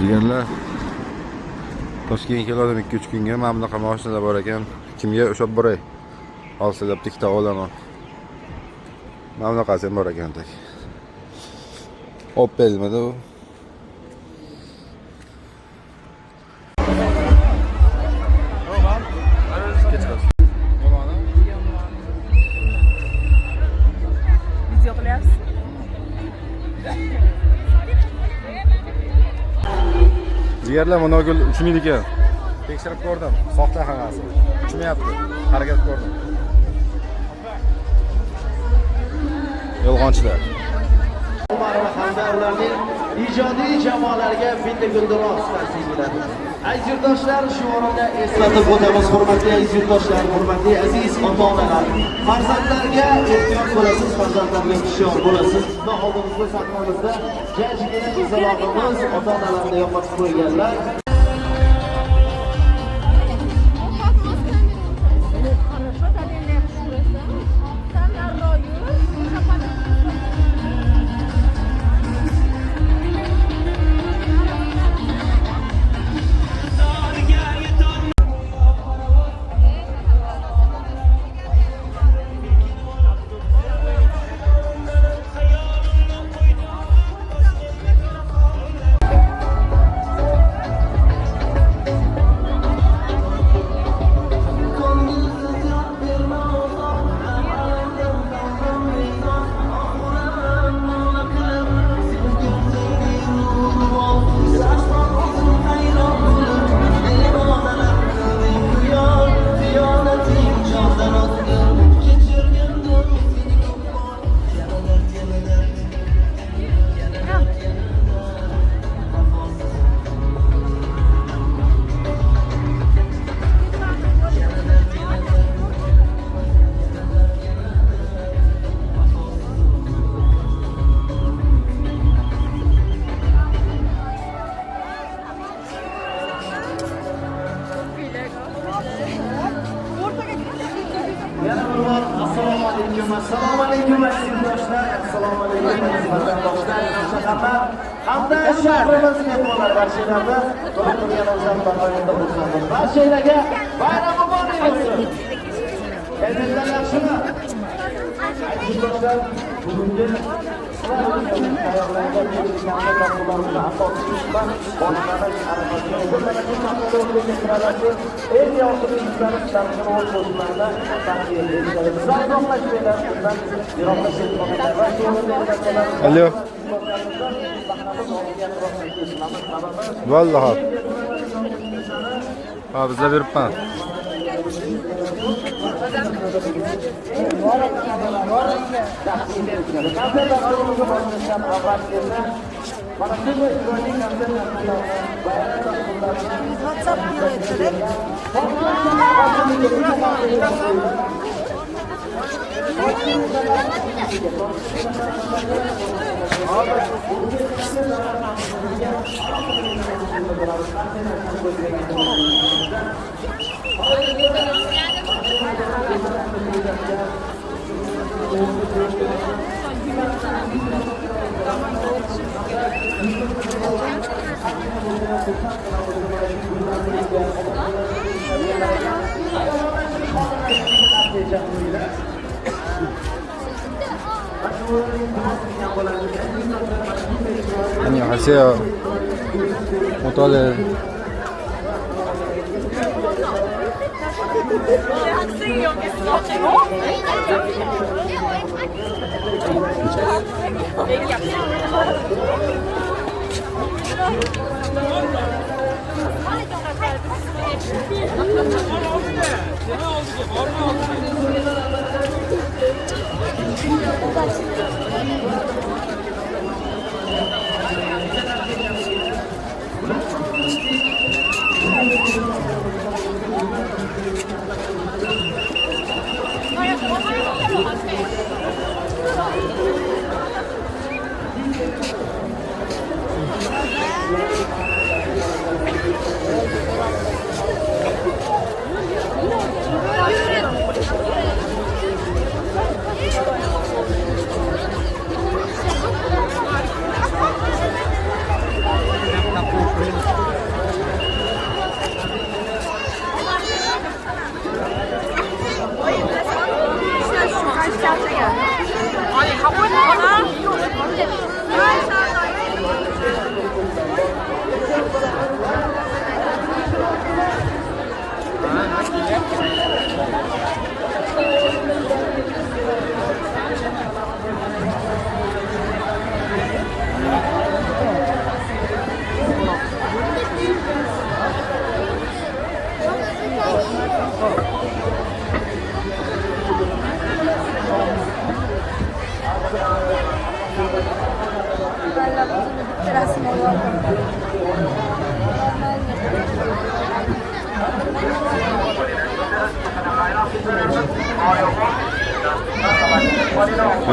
deganlar Toshkentga keladim 2-3 kunga. Mana bunaqa mashinalar bor ekan. Kimga o'xshab boray? Olsa deb tikta olaman. Mana bunaqasi ham bor ekan tek. Opelmidi u. Video qilyapsiz. Jigarlar mana gul uchmaydi ekan. Tekshirib ko'rdim. Soxta hammasi. Uchmayapti. Harakat ko'rdim. Yolg'onchilar. Hamda ularning ijodiy jamoalariga bitta guldiroz tavsiya etiladi. Aziz yurtdoshlar, shu o'rinda eslatib o'tamiz, hurmatli aziz yurtdoshlar, hurmatli aziz ota-onalar. Farzandlarga ehtiyot bo'lasiz, farzandlarga hushyor bo'lasiz. Va oldimizda sahnamizda jajjigina qizaloqimiz ota-onalarni yo'qotib qo'yganlar. Assalomu alaykum aziz yurtdoshlar, assalomu alaykum aziz vatandoshlar, hamda shahrimiz mehmonlari barchalarga turganimizdan bahayonda bo'lsangiz, barchalarga bayram muborak bo'lsin. Elbetlar yaxshimi? Aziz yurtdoshlar, bugungi tayyorlangan tadbirlarimizni asosida bolalarning arafasiga o'tiradi. Eng yaxshi bizlarning tarixini o'z qo'shimlarida taqdim etamiz. Uzoqlashmaylar, bundan yiroqlashmaylar. Alo. Vallahi. Ha, bizlar beribman. 안녕하세요. 오늘은 학생이 여기 있어. 애기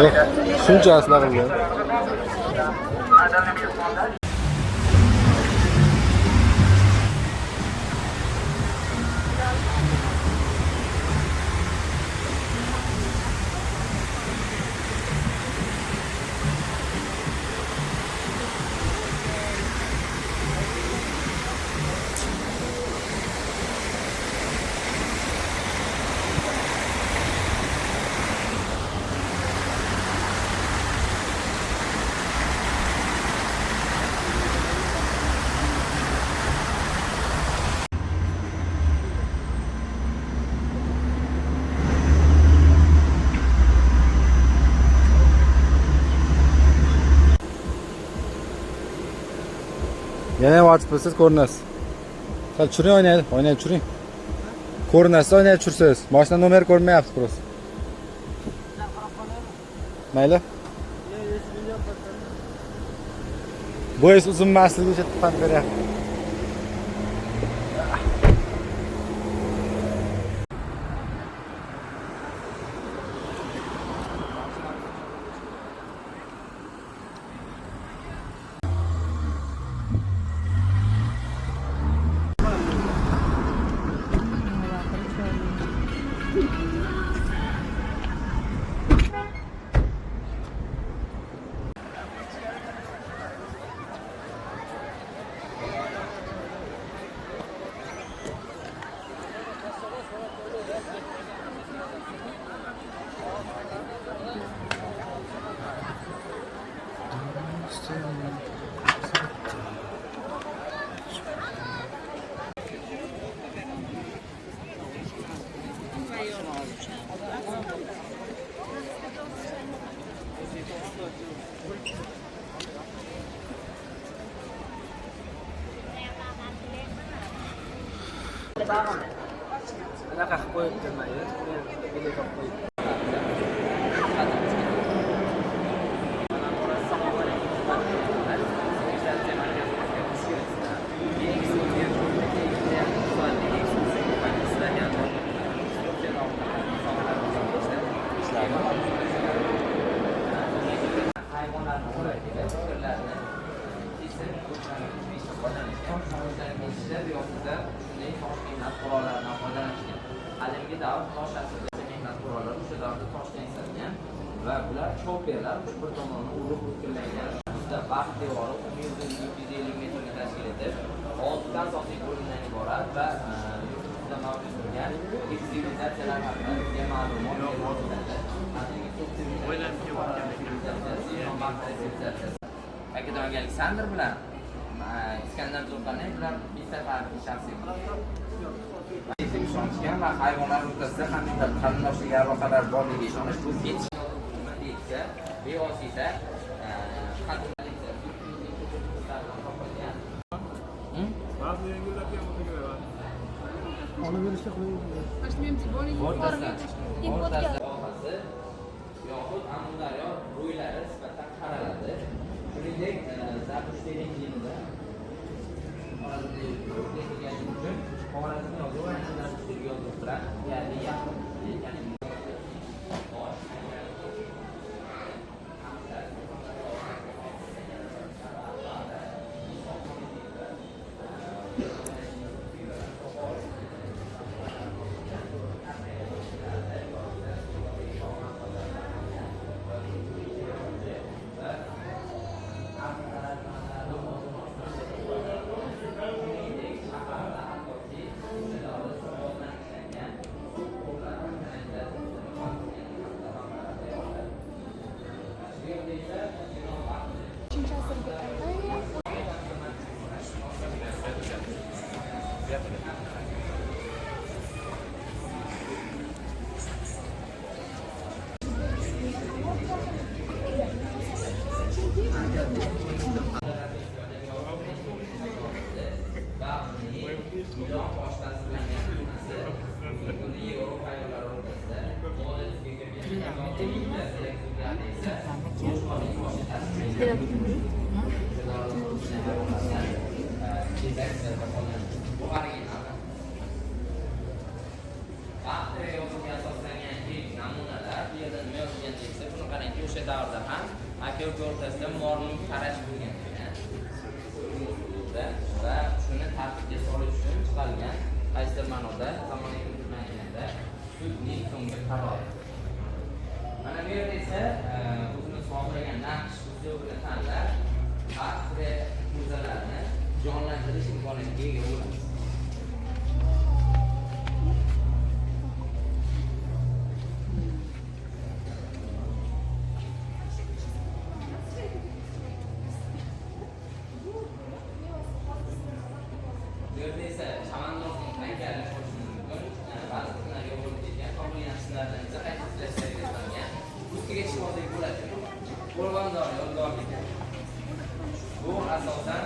Yo'q, shunchasini qilgan. Yana ham ochib qo'ysiz ko'rinasiz. Sal tushiring oynani tushiring. Ko'rinasiz oynani tushirsiz. Mashina nomeri ko'rinmayapti просто. Mayli. Bo'yingiz uzun emasligiga pand beryapti. Anaqa qilib qo'yib turmaydi. Video qilib qo'yib. Haligi davr tosh asrida mehnat qurollari o'sha davrda toshdan yasalgan va bular chopperlar bir tomonni urib o'tkirlangan. Ustida baxt devori 250 metrni tashkil etib, 6 asosiy bo'limdan iborat va yurtimizda mavjud bo'lgan sivilizatsiyalar haqida ma'lumot beriladi. Makedoniya Aleksandr bilan Iskandar Zulqarnayn bilan bitta tarixiy shaxsiy ishonishgan va hayvonlar o'rtasida qandaydir qarindoshlik aloqalar borligiga ishonish bu nima deyilsa bevosita yoxud Amudaryo bo'ylari nisbatan qaraladi. Shuningdek, Zardushtiylik dinida Xorazm yozuvi va Zardushtiylik yozuvi bilan ya'ni yaqin sharoit. Mana bu yerda esa o'zimiz xohlagan naqsh uslubini tanlab, har bir muzalarni jonlantirish imkoniga ega bo'lamiz. Bu yerda esa chavandozning haykali qo'yishimiz mumkin. Ba'zi kunlarga bo'lib ketgan, topilgan shishlardan esa qayta tiklashtirilgan. Ustiga chiqib bo'ladi. Qo'rg'ondor yodgorligi. Bu asosan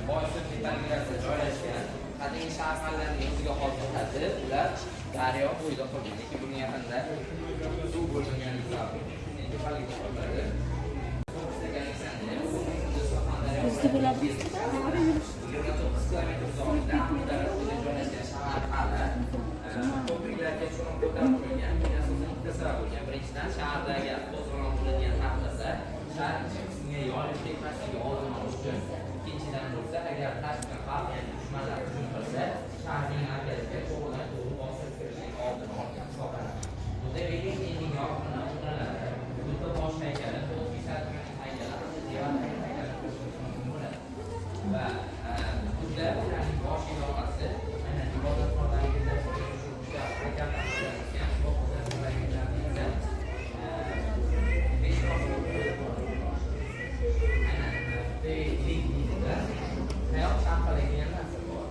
Boysun tepalilarida joylashgan qadimiy shaharlarning o'ziga xos bo'ladi. Ular daryo bo'yida qolgan. Lekin bunga yaqinda suv bo'lmagani sabab tepalikda qoladi. Bizda bo'ladi. 29 kilometr uzoqlikda Amudaryoda joylashgan shahar hali ko'priklarga cho'nib ko'tarilgan. Bunga asosan ikkita sabab bo'lgan. Birinchidan, shahardagi avtobuslar qilingan taqdirda shahar ichki qismiga yoyilib ketmasligi oldini olish uchun. Ikkinchidan bo'lsa, agar tashqi xalq, ya'ni dushmanlar hujum qilsa, shaharning markaziga to'g'ridan to'g'ri bosib kirishning oldini olgan hisoblanadi. Bunda Belinning yorqini o'rnaladi. Bunda bosh haykali, to'g'ri sarkarning haykali, devor haykali bo'ladi. Va bunda ularning bosh ilovasi aynan ibodatxonalarga hayot sharqalagan narsa bor.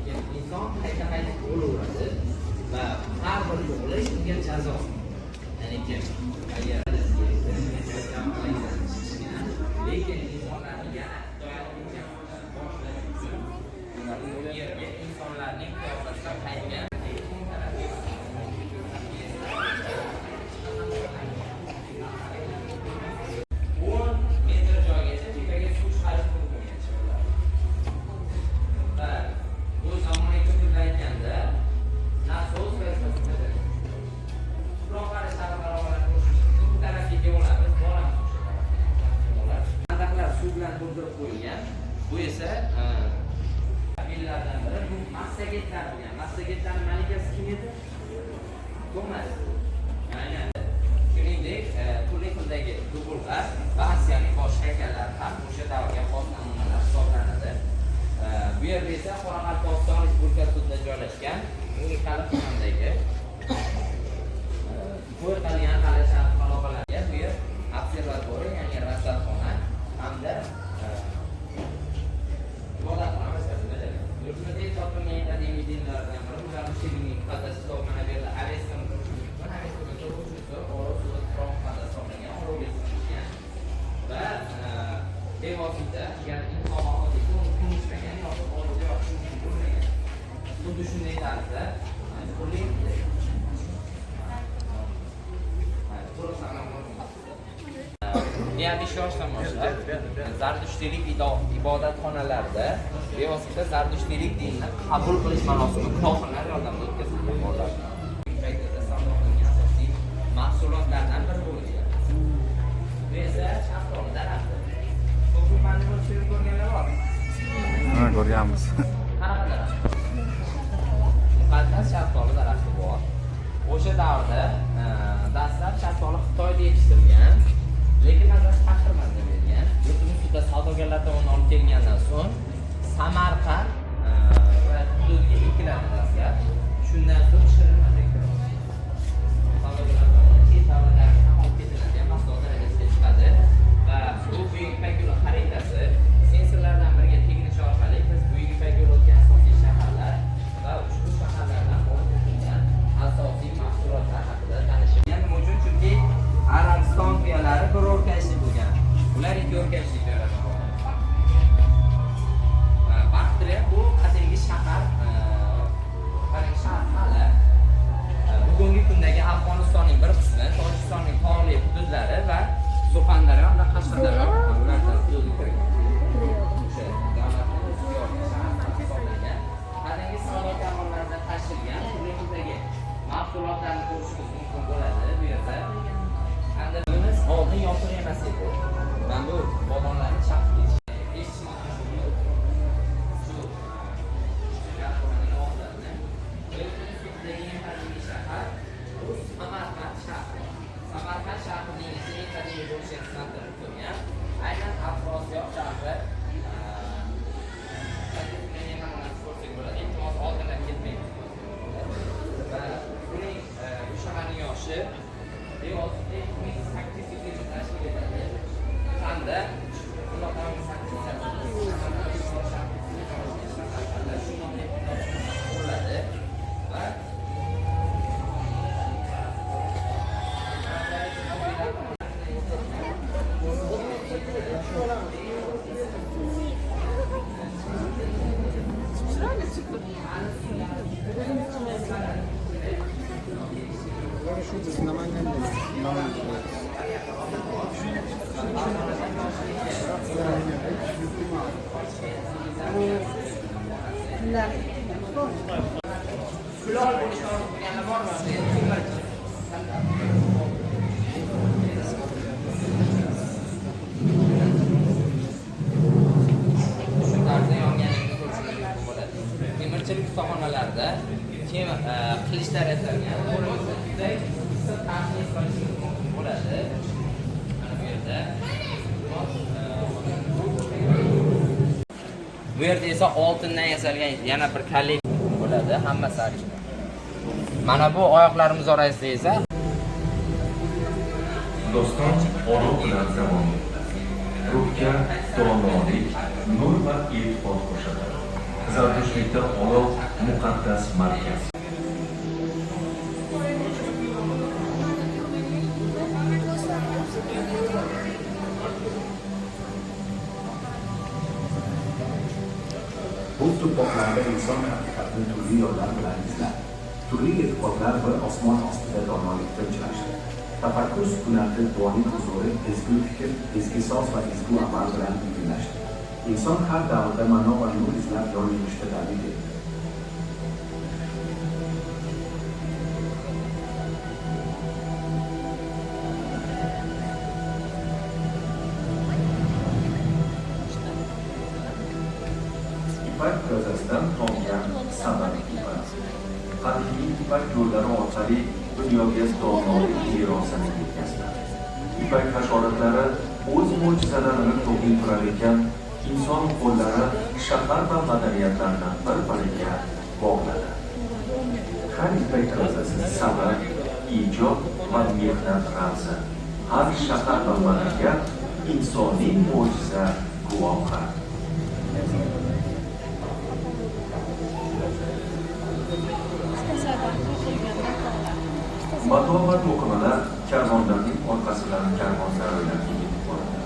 Ya'ni inson qayta-qayta o'laveradi va har bir yo'lish unga jazo. Ya'ni agar lekin insonlarning yana doyatlikka boshlash uchun u yerga insonlarning qiyofasida qaytgan bu esa fillardan biri. Bu massagetlar bo'lgan. Massagetlarning malikasi kim edi? To'mas. Aynan. Shuningdek, turli xildagi dubullar va Asiyaning bosh haykallari ham o'sha davrga xos namunalar hisoblanadi. Bu yerda esa Qoraqalpog'iston Respublikasida joylashgan unikal xonadagi to'y qilgan hali shart aloqalarga bu yer observatoriya, ya'ni rasadxona hamda yurtimizda topilgan qadimiy dinlardan biri Zardushtining muqaddas kitobxona berildi. Avestan va bevosita ya'ni inqilobotga unutmagan yoki oldinga yoki bo'lmagan. Xuddi shunday tarzda turli deyarli yoshdan boshlab Zardushtilik ibodatxonalarida bevosita Zardushtilik dinini qabul qilish marosimi kohinlar yordamida o'tkazilgan bo'ladi. Paytida savdo qilingan asosiy mahsulotlardan biri bo'lgan. Bu esa shaftoli daraxti. Ko'p fani bo'lib ko'rganlar bor. Ha, ko'rganmiz. Qanaqa daraxt? Muqaddas shaftoli daraxti bor. O'sha davrda dastlab shaftoli Xitoyda yetishtirilgan. Lekin azaz taqdirmanda bergan. Yurtimiz sudda savdogarlar tomonidan olib kelingandan so'ng Samarqand va hududiga ekiladi dastlab. Shundan so'ng Shirinmada ekiladi. Savdogarlar tomonidan chet davlatlarga ham olib ketiladigan mahsulot darajasiga chiqadi va bu Buyuk Ipak yo'li xaritasi sensorlardan biriga teginish orqali biz Buyuk Ipak yo'li o'tgan asosiy shaharlar va ushbu shaharlardan olib ketilgan asosiy mahsulotlar haqida tanishib. Nima uchun? Chunki Arabiston tuyalari bir o'rkashli bo'lgan. Ular ikki o'rkashli tuyaladi. Temirchilik ustaxonalarida qilichlar yasalgan o'rinda issiq taxlit qilishingiz mumkin bo'ladi. Mana bu yerda bu yerda esa oltindan yasalgan yana bir kallik bo'ladi, hammasi original. Mana bu oyoqlarimiz orasida esa Doston olov bilan davom etdi. Ruhga donolik, nur va e'tiqod qo'shadi. Zardushtlikda olov muqaddas markaz. Bu tuproqlarda inson haqiqatini turli yo'llar bilan izladi. Turli e'tiqodlar va osmon ostida donolikda uchrashdi. Tafakkur sukunati duoning huzuri, ezgu fikr, ezgi so'z va ezgu amal bilan uyg'unlashdi. İnson har davrda ma'no va nur izlab yon yurishda david etdi. İpak gazasidan tomgan sabab ipak. Qadimiy ipak yo'llari orqali dunyoga donolik merosini yetkazdi. İpak hashoratlari o'z mo'jizalarini to'g'ri ekan, inson qo'llari shahar va madaniyatlarni bir-biriga bog'ladi. Har ipak gazasi sabab, ijod va mehnat ramzi. Har shahar va madaniyat insoniy mo'jiza guvohi. Mato va to'qimalar karvonlarning orqasidan karvonsaroylarga yetib boradi.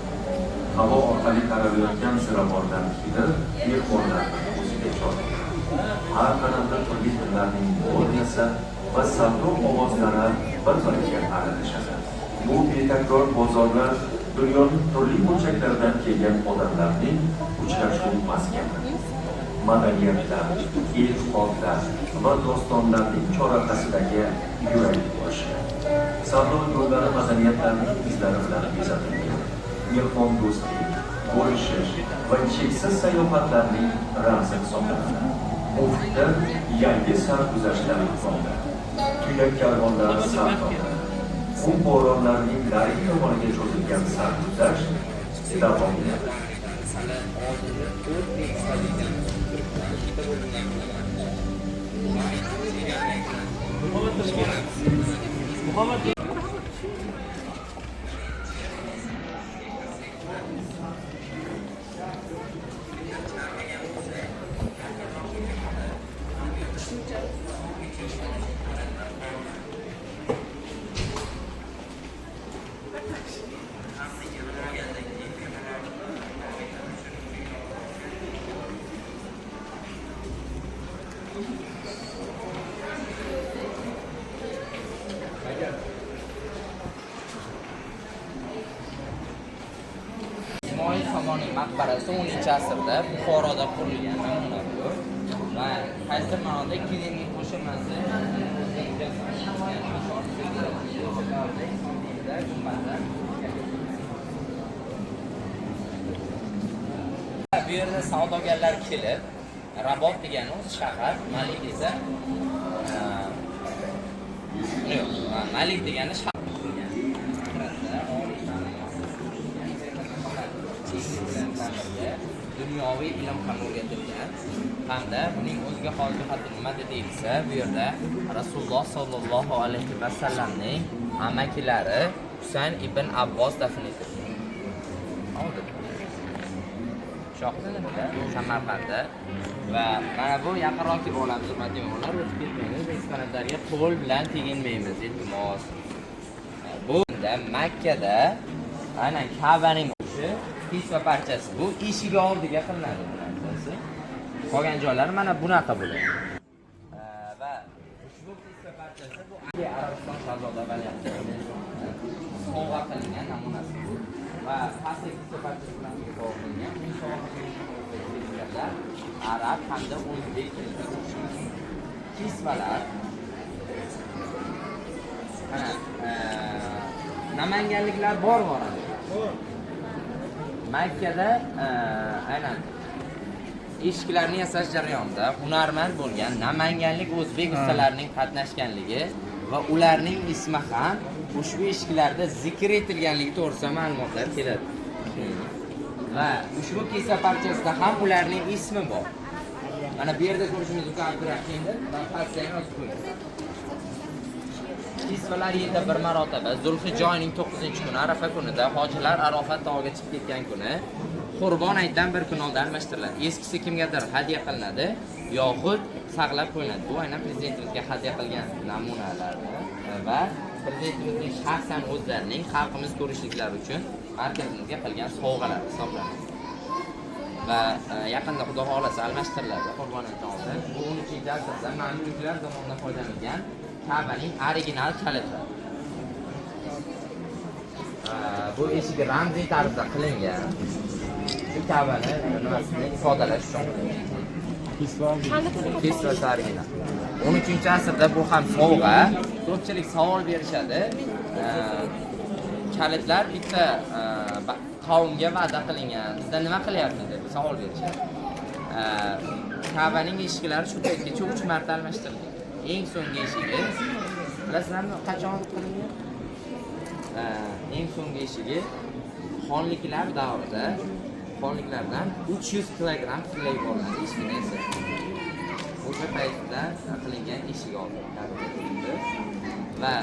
Havo orqali taralayotgan ziravorlar hidi mehmonlarni o'ziga chorlaydi. Har qanotda turli tillarning melodiyasi va savdo ovozlari bir-biriga aralashadi. Bu betakror bozorlar dunyoning turli burchaklaridan kelgan odamlarning uchrashuv maskani. Madaniyatlar, e'tiqodlar va dostonlarning chorrahasidagi yurak boshi. Savdo yo'llari madaniyatlarning izlari bilan bezatilgan. Mehmondo'stlik, bo'lishish va cheksiz sayohatlarning ramzi hisoblanadi. Ufqda yangi sarguzashtlar bo'ldi. Tuyak karvonlari savdoda. Bu bo'ronlarning narigi tomoniga cho'zilgan sarguzasht davom etadi. İsmoil Somoniy maqbarasi 10 asrda Buxoroda qurilgan namuna bu. Va qaysi ma'noda kelinlik qo'shilmasi bu yerda savdogarlar kelib, Rabot degani o'zi shahar, Malik esa Malik degani shahar. Dunyoviy ilm ham o'rgatilgan hamda buning o'ziga xos jihati nimada deyilsa, bu yerda Rasululloh sollallohu alayhi vasallamning amakilari Husayn ibn Abbos dafn etilgan. Shohlarida Samarqandda va mana bu yaqinroqdagi olamda madinalar o'tib ketmaymiz, biz sanatlarga qo'l bilan teginmaymiz, iltimos. Bunda Makkada aynan Ka'baning o'zi kisva parchasi bu eshik oldiga qilinadi bu narsasi. Qolgan joylari mana bunaqa bo'ladi. Va ushbu kissa parchasi bu Arabiston shahzoda varianti. Sovg'a qilingan namunasi. Va pastki kissa parchasi bilan sovg'a qilingan. Bu sovg'a qilingan arab hamda o'zbek tilida kisvalar. Mana namanganliklar bor boradi. Makkada aynan eshiklarni yasash jarayonida hunarmand bo'lgan namanganlik o'zbek ustalarining qatnashganligi va ularning ismi ham ushbu eshiklarda zikr etilganligi to'g'risida ma'lumotlar keladi. Va ushbu kissa parchasida ham ularning ismi bor. Mana bu yerda ko'rishingiz mumkin Abdurahimda va pastda ham yozib qo'yilgan. Kisvalar yilda bir marotaba Zulhijja oyining 9-kuni Arafa kunida hojilar Arafat tog'iga chiqib ketgan kuni Qurbon hayitdan bir kun oldin almashtiriladi. Eskisi kimgadir hadya qilinadi yoxud saqlab qo'yiladi. Bu aynan prezidentimizga hadya qilgan namunalar va prezidentimizning shaxsan o'zlarining xalqimiz ko'rishliklari uchun markazimizga qilgan sovg'alar hisoblanadi. Va yaqinda xudo xolasa almashtiriladi Qurbon hayitidan oldin. Bu 13-asrda mamluklar tomonidan foydalanilgan Ka'baning original kalitlari. Bu eshik ramziy tarzda qilingan. Shu Ka'bani nimasini ifodalash uchun kisva original. 13-asrda bu ham sovg'a. Ko'pchilik savol berishadi. Kalitlar bitta qavmga va'da qilingan. Bizda nima qilyapti deb savol berishadi. Ka'baning eshiklari shu paytgacha 3 marta almashtirilgan. Eng so'nggi eshigi bilasizlarmi qachon qilingan? Eng so'nggi eshigi xonliklar davrida xonliklardan 300 kilogramm tillay bo'lgan eshikni esa o'sha paytda qilingan eshik oldi. Va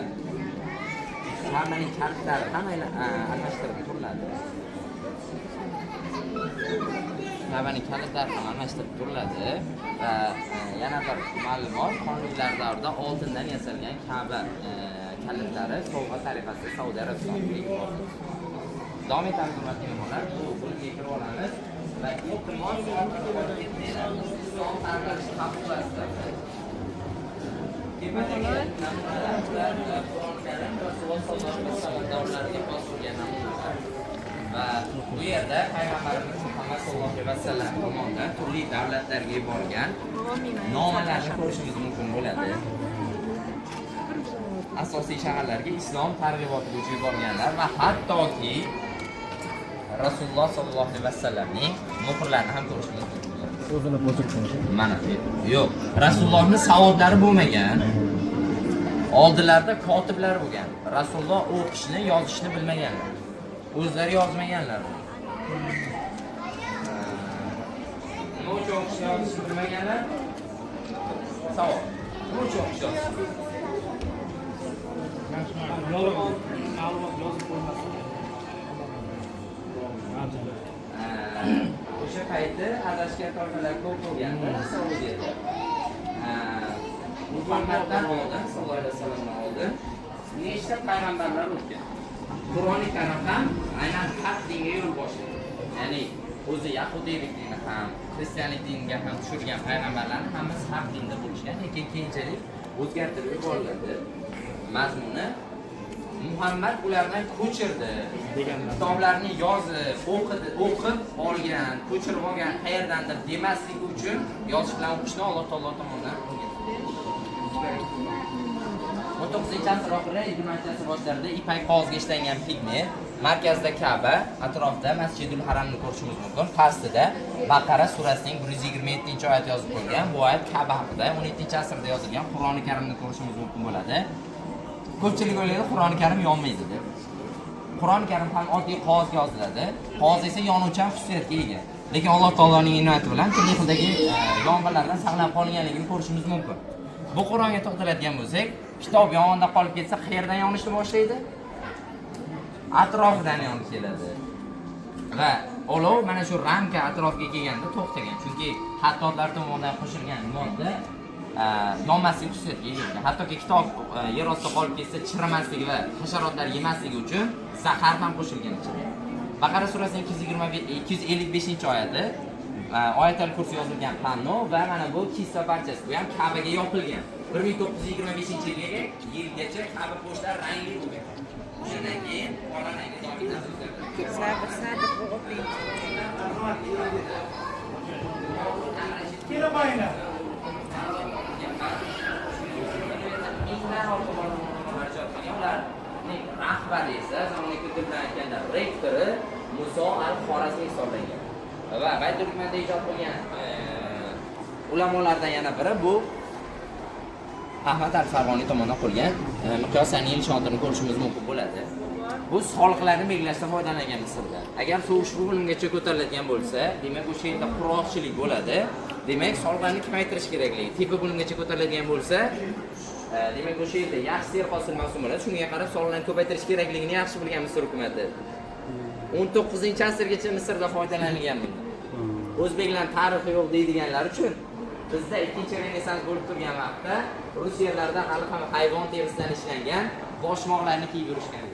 Ka'baning kalitlari ham almashtirib turiladi. Ka'baning kalitlari ham almashtirib turiladi va yana bir ma'lumot, xonliklar davrida oltindan yasalgan Ka'ba kalitlari sovg'a tariqasida Saudiya Arabistoniga bordi. Davom etamiz hurmatli mehmonlar. Bu bo'lib kirib olamiz va iltimos islom tarqalish xavfsizligida Qur'on Karim Rasululloh sollallohu alayhi vasallam davrlariga xos bo'lgan namunalar. Va bu yerda payg'ambarimiz Muhammad sollallohu alayhi vasallam tomonidan turli davlatlarga yuborilgan nomalarni ko'rishingiz mumkin bo'ladi. Asosiy shaharlarga islom targ'iboti bo'yicha yuborilganlar va hattoki Rasululloh sollallohu alayhi vasallamning muhrlarini ham ko'rishingiz mumkin bo'ladi. O'zini bo'tirib mana yo'q. Rasulullohning savodlari bo'lmagan. Oldilarda kotiblar bo'lgan. Rasululloh o'qishni, yozishni bilmaganlar. O'zlari yozmaganlar. Nima uchun o'qishni, yozishni bilmaganlar? Savol. Nima uchun o'qish yozishni? Ma'lumot yozib qo'ymasdan. O'sha paytda adashgan toifalar ko'p bo'lganda Saudiyada. Muhammaddan oldin, sallallohu alayhi vasallamdan oldin nechta payg'ambarlar o'tgan. Qur'oni Karim ham aynan haq dinga yo'l boshlagan. Ya'ni o'zi yahudiylik dini ham, xristianlik diniga ham tushirgan payg'ambarlarning hammasi haq dinda bo'lishgan, lekin keyinchalik o'zgartirib yuboriladi. Mazmuni Muhammad ulardan ko'chirdi. Kitoblarni yozib, o'qib olgan, ko'chirib olgan qayerdandir demaslik uchun yozish bilan o'qishni Alloh taolo tomonidan o'rgatdi. 19-asr oxiri, 20-asr boshlarida ipak qog'ozga ishlangan pigment, markazda Ka'ba, atrofda Masjidul Haramni ko'rishingiz mumkin. Pastida Baqara surasining 127-oyat yozib qo'yilgan. Bu oyat Ka'ba haqida 17-asrda yozilgan Qur'oni Karimni ko'rishingiz mumkin bo'ladi. Ko'pchilik o'ylaydi Qur'oni Karim yonmaydi deb. Qur'oni Karim ham oddiy qog'ozga yoziladi. Qog'oz esa yonuvchan xususiyatga ega. Lekin Alloh taoloning inoyati bilan turli xildagi yong'inlardan saqlanib qolinganligini ko'rishimiz mumkin. Bu Qur'onga to'xtaladigan bo'lsak, kitob yong'inda qolib ketsa, qayerdan yonishni boshlaydi? Atrofidan yonib keladi. Va olov mana shu ramka atrofiga kelganda to'xtagan. Chunki xattotlar tomonidan qo'shilgan modda yonmaslik xususiyatiga ega. Hattoki kitob yer ostida qolib ketsa, chiramasligi va hasharotlar yemasligi uchun zahar ham qo'shilgan ichiga. Baqara surasining 255-oyati Oyatul Kursi yozilgan panno va mana bu kissa barchasi. Bu ham Ka'baga yopilgan. 1925-yilgacha Ka'ba pochtalari rangli bo'lgan. Shundan keyin qora rangga rahbari esa zamonaviy bilan aytganda rektori Muso al-Xorazmiy hisoblangan. Va Baytul Hikmatda ijod qilgan ulamolardan yana biri bu Ahmad al-Farg'oniy tomonidan qilgan miqyos saniy ishontirni ko'rishimiz mumkin bo'ladi. Bu soliqlarni belgilashda foydalangan Misrda. Agar ushbu bo'limgacha ko'tariladigan bo'lsa, demak o'sha yerda qurolchilik bo'ladi. Demak, soliqlarni kamaytirish kerakligi. Tepa bo'limgacha ko'tariladigan bo'lsa, demak o'sha yerda yaxshi serhosil mahsul bo'ladi. Shunga qarab soliqlarni ko'paytirish kerakligini yaxshi bilgan Misr hukumatı. 19-asrgacha Misrda foydalanilgan bundan. O'zbeklar tarixi yo'q deydiganlar uchun bizda 2-renessans bo'lib turgan vaqtda Rusiyalarda hali ham hayvon terisidan ishlangan boshmoqlarni kiyib yurishgan.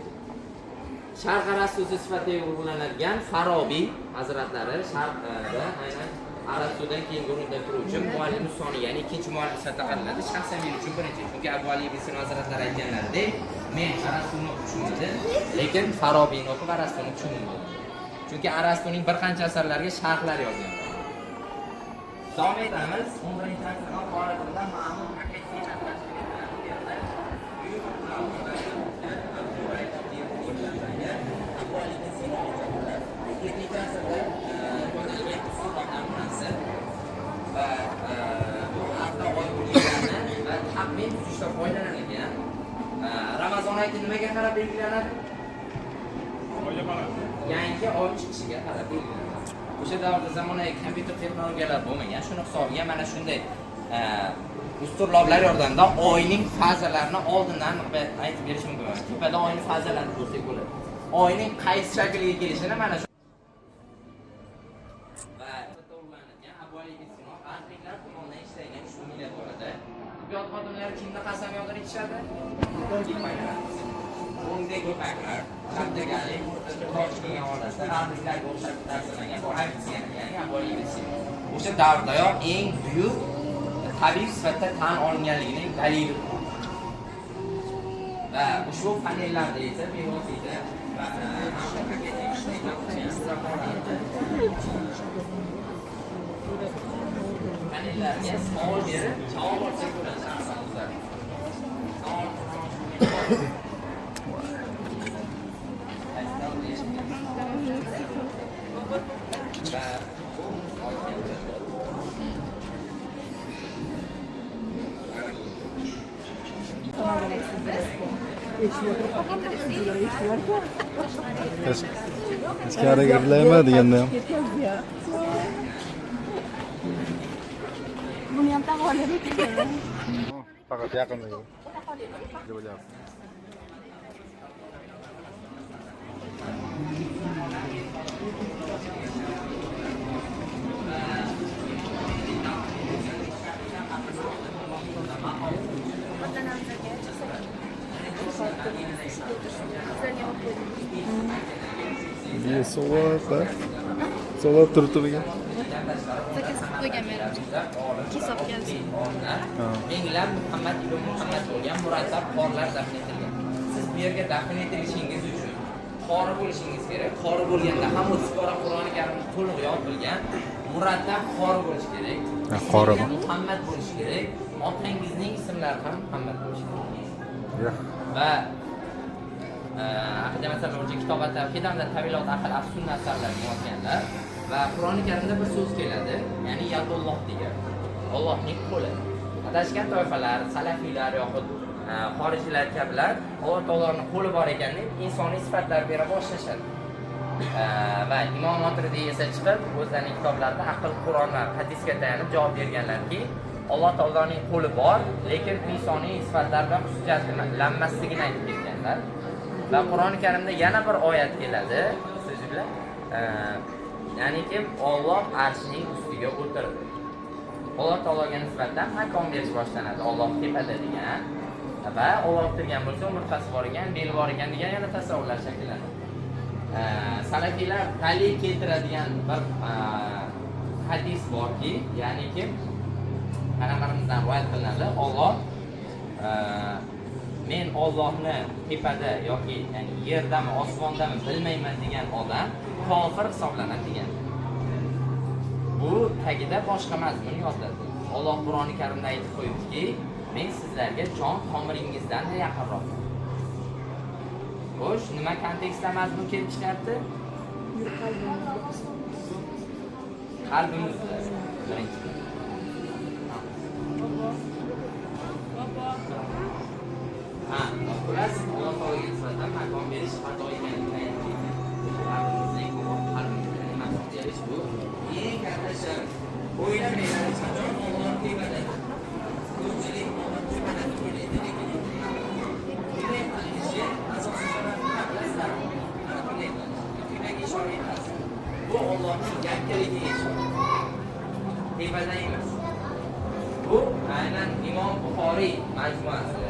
Sharq arab so'zi sifatida urg'ulanadigan Farobiy hazratlari Sharqda aynan arab so'zidan keyin o'rinda turuvchi muallim soni, ya'ni ikkinchi muallim sifatida qaraladi. Shaxsan men uchun birinchi. Chunki Abu Ali ibn Sino hazratlari aytganlaridek, men Arastuni tushundim, lekin Farobiyni o'qib Arastuni tushundim. Chunki Arastuning bir qancha asarlariga sharhlar yozgan. Davom etamiz. 11-asrda Xorazmda Ma'mun haqiqiy Ramazon oyi nimaga qarab belgilanadi? Yangi oy chiqishiga qarab belgilanadi. O'sha davrda zamonaviy kompyuter texnologiyalar bo'lmagan. Shuni hisobiga mana shunday usturloblar yordamida oyning fazalarini oldindan aytib berish mumkin. Tepada oyning fazalarini ko'rsak bo'ladi. Oyning qaysi shakliga kelishini mana shu Abu Ali ibn Sino arablar tomonidan ishlangan ushbu millat bo'ladi. Tibbiyot xodimlari kimni qasamyodlar ichishadi? Bunday ko'paklar, chapdagalik, toshkent holatda arablarga o'xshab tasirlangan bu aksiya, ya'ni Abu Ali ibn Sino. O'sha davrdayoq eng buyuk tabib sifatida tan olinganligining dalili. Va ushbu panellarda esa bevosita panellarga savol berib, javob olsak bo'ladi shaxsan o'zlar. Ichkariga kirlaymi deganda ham. Buni ham taqolaylik. Faqat yaqinda deb o'ylayapman. Niye so'lab turibdi? Zakaz qo'ygan men. Kesob kelsin. Minglab Muhammad ibn Muhammad bo'lgan murattab qorlar dafn etilgan. Siz bu yerga dafn etilishingiz uchun qori bo'lishingiz kerak. Qori bo'lganda ham o'z Qur'oni Karimni to'liq yod bilgan murattab qori bo'lish kerak. Qori Muhammad bo'lish kerak. Otangizning ismlari ham Muhammad bo'lishi kerak. Va aqida masalalarga kitobat tavhid hamda tavilot aql as-sunnah asarlarini yozganlar va Qur'oni Karimda bir so'z keladi, ya'ni yadulloh degan. Allohning qo'li. Adashgan toifalar, salafiylar yoxud xorijiylar kabilar Alloh taoloning qo'li bor ekan deb insoniy sifatlar bera boshlashadi. Va Imom Maturidi esa chiqib o'zlarining kitoblarida aql, Qur'on va hadisga tayanib javob berganlarki, Alloh taoloning qo'li bor, lekin insoniy sifatlar bilan xususiyatlanmasligini aytib ketganlar. Va Qur'oni Karimda yana bir oyat keladi, so'zi bilan, ya'niki Alloh arshining ustiga o'tirdi. Alloh taologa nisbatan makon berish boshlanadi. Alloh tepada degan va Alloh turgan bo'lsa, umurtqasi bor ekan, beli bor ekan degan yana tasavvurlar shakllanadi. Salafiylar dalil keltiradigan bir hadis borki, ya'niki payg'ambarimizdan rivoyat qilinadi, Alloh men Allohni tepada yoki ya'ni yerdami, osmondami bilmayman degan odam kofir hisoblanadi degan. Bu tagida boshqa mazmun yoziladi. Alloh Qur'oni Karimda aytib qo'yibdiki, men sizlarga jon tomiringizdan da yaqinroqman. Xo'sh, nima kontekstda mazmun kelib chiqyapti? Qalbimizda birinchi. Xullas, Alloh taologa nisbatan makon berish xato ekanligini aytdik. Qalbimizning qalbimizga makon berish bu eng katta shart. O'ylamanglar, qachon Alloh tebada ko'pchilik Alloh tebada keladi lekin bunday qilishga asosiy sabab bilasizlar. Mana bunday tepaga ishora etasiz. Bu Allohning yakkaligiga ishora. Tebada emas. Bu aynan Imom Buxoriy majmuasi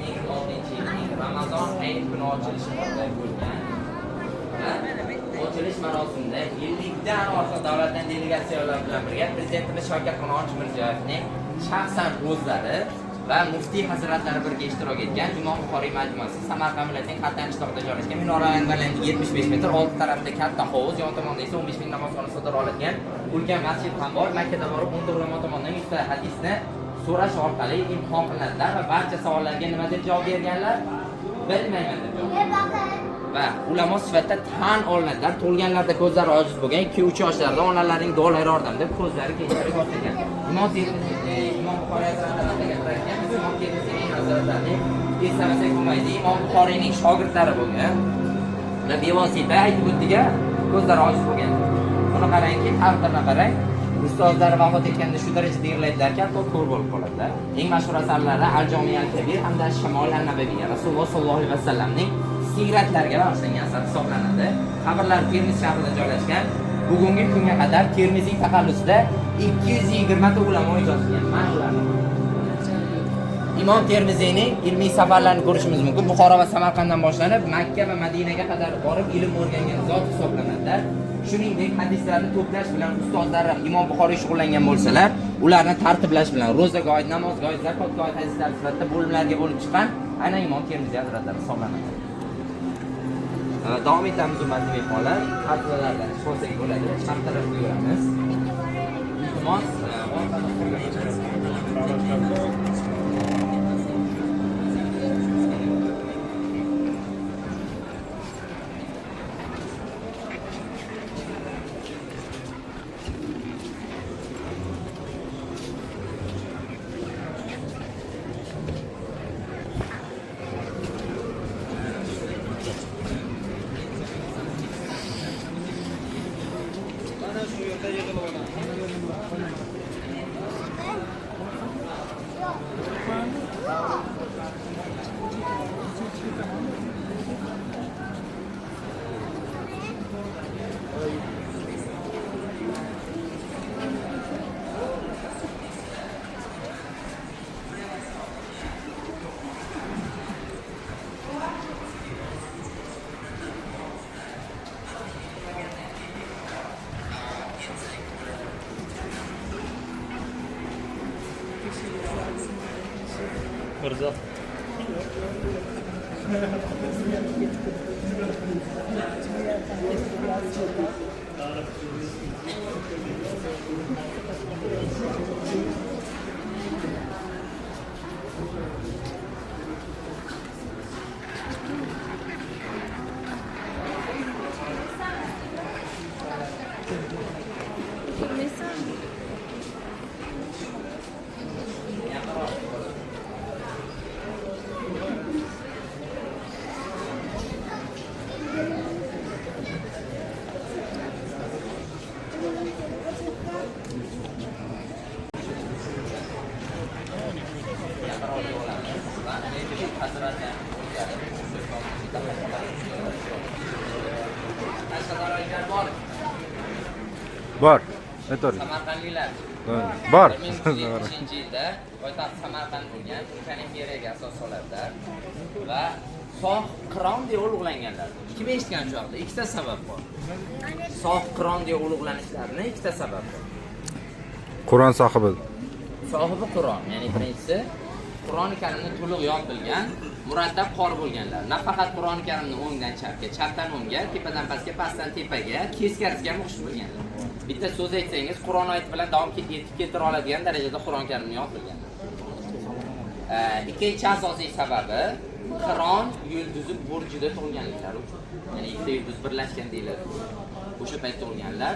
2006-yilning Ramazon oyi kuni ochilishida bo'lgan. Ochilish marosimida 50 dan ortiq davlatdan delegatsiyalar bilan birga Prezidentimiz Shavkat Mirziyoyevning shaxsan o'zlari va muftiy hazratlari birga ishtirok etgan Imom Buxoriy majmuasi Samarqand viloyatining Xaltan qishlog'ida joylashgan. Minoraning balandligi 75 metr, old tarafida katta hovuz, yon tomonda esa 15 ming namozxona sodir oladigan ulkan masjid ham bor. Makkada borib 10 ulamo tomonidan 100 ta hadisni so'rash orqali imtihon qilinadilar va barcha savollarga nima deb javob berganlar? Bilmayman deb javob berganlar. Va ulamo sifatida tan olinadilar. Tug'ilganlarda ko'zlari ojiz bo'lgan 2-3 yoshlarida onalarining duolari yordamida ko'zlari kechirib boshlagan. Imom Buxoriy hazratlariga gapirgan, Imom Termiziy hazratlarining eslamasak bo'lmaydi. Imom Buxoriyning shogirdlari bo'lgan. Va bevosita aytib o'tdiga ko'zlari ojiz bo'lgan. Buni qarangki, taqdirni qarang. Ustozlari vafot etganda shu darajada yig'laydilarki, hatto ko'r bo'lib qoladilar. Eng mashhur asarlari Al-Jami al-Kabir hamda Shamol an-Nabaviyya, Rasululloh sollallohu alayhi vasallamning siyratlariga bag'ishlangan asar hisoblanadi. Qabrlari Termiz shahrida joylashgan. Bugungi kunga qadar Termiziy taqallusida 220 ta ulamo ijod qilgan. Mana ularni. Imom Termiziyning ilmiy safarlarini ko'rishimiz mumkin. Buxoro va Samarqanddan boshlanib, Makka va Madinaga qadar borib ilm o'rgangan zot hisoblanadilar. Shuningdek, hadislarni to'plash bilan ustozlari Imom Buxoriy shug'ullangan bo'lsalar, ularni tartiblash bilan ro'zaga oid, namozga oid, zakotga oid hadislar sifatida bo'limlarga bo'lib chiqqan aynan Imom Termiziy hazratlari hisoblanadi. Davom etamiz hurmatli mehmonlar. Xatlardan bo'lsak bo'ladi. Chap tarafga yuramiz. Iltimos, Mirzo. Bor. Aytor. Samarqandliklar Bor. 1970-yilda poytaxt Samarqand bo'lgan ulkan imperiyaga asos soladilar va Soh Qiron deb ulug'langanlar. Kim eshitgan shu haqda? Ikkita sabab bor. Soh Qiron deb ulug'lanishlarining ikkita sababi bor. Qur'on sohibi. Sohibi Qur'on, ya'ni birinchisi Qur'oni Karimni to'liq yod bilgan, murattab qori bo'lganlar. Nafaqat Qur'oni Karimni o'ngdan chapga, chapdan o'ngga, tepadan pastga, pastdan tepaga, teskarisiga ham o'qish bilganlar. Bitta so'z aytsangiz, Qur'on oyati bilan davom etib keltira oladigan darajada Qur'oni Karimni yod bilganlar. Ikkinchi asosiy sababi Qiron yulduzi burjida tug'ilganliklari uchun. Ya'ni ikkita yulduz birlashgan deyiladi. O'sha paytda tug'ilganlar.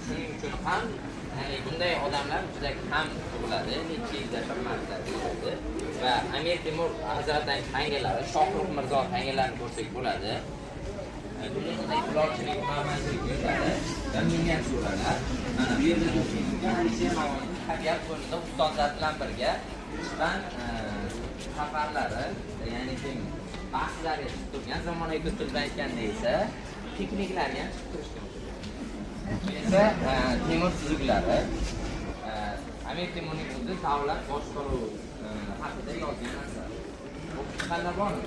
Shuning uchun ham ya'ni bunday odamlar juda kam tug'iladi, necha yilda bir marta tug'iladi va Amir Temur Hazratlarining tangalari, Shohruh Mirzo tangalarini ko'rsak bo'ladi. Bunday ularchilik ma'nosi yo'ladi. Mingan suralar. Mana bu yerda o'qiydigan Alisher Navoiyning tabiat bo'limida ustozlar bilan birga chiqqan safarlari, ya'ni bahslarga chiqib turgan, zamonaviy tilda aytganda esa pikniklarga ham chiqib turishgan. Bu esa Temur tuzuklari. Amir Temurning o'zi davlat boshqaruvi haqida yozgan narsa. O'qishlar bormi?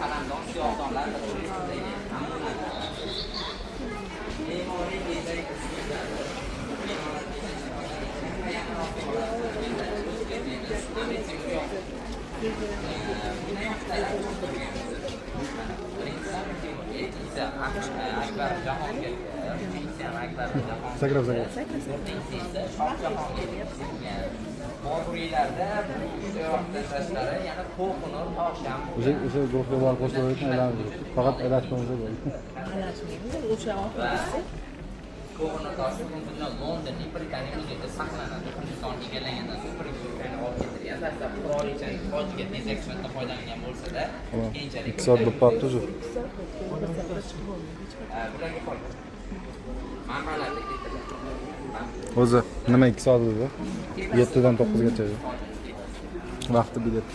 Qalamdon siyosatlar turismdagi namunalar. Me'moriy bezak usullari. Akbar Jahongir. Sakrab. Boburiylarda bu tashlari yana Qo'qonur, Tosham. O'sha go'xlar qo'shilib faqat adashmamizda bo'ldi. Qo'qonur, Tosham bundan Londonning Britaniya muzeyida saqlanadi. Hindiston egallagandan so'ng Britaniya olib ketilgan. Dastlab qirolichaning hojiga bezak sifatida foydalangan bo'lsa-da, keyinchalik iqtisod bo'lib qolibdi o'zi. bularga qoldi. Manbalarda keltiriladi. O'zi nima 2 soat o'zi? 7 dan 9 gacha. Vaqti bilet.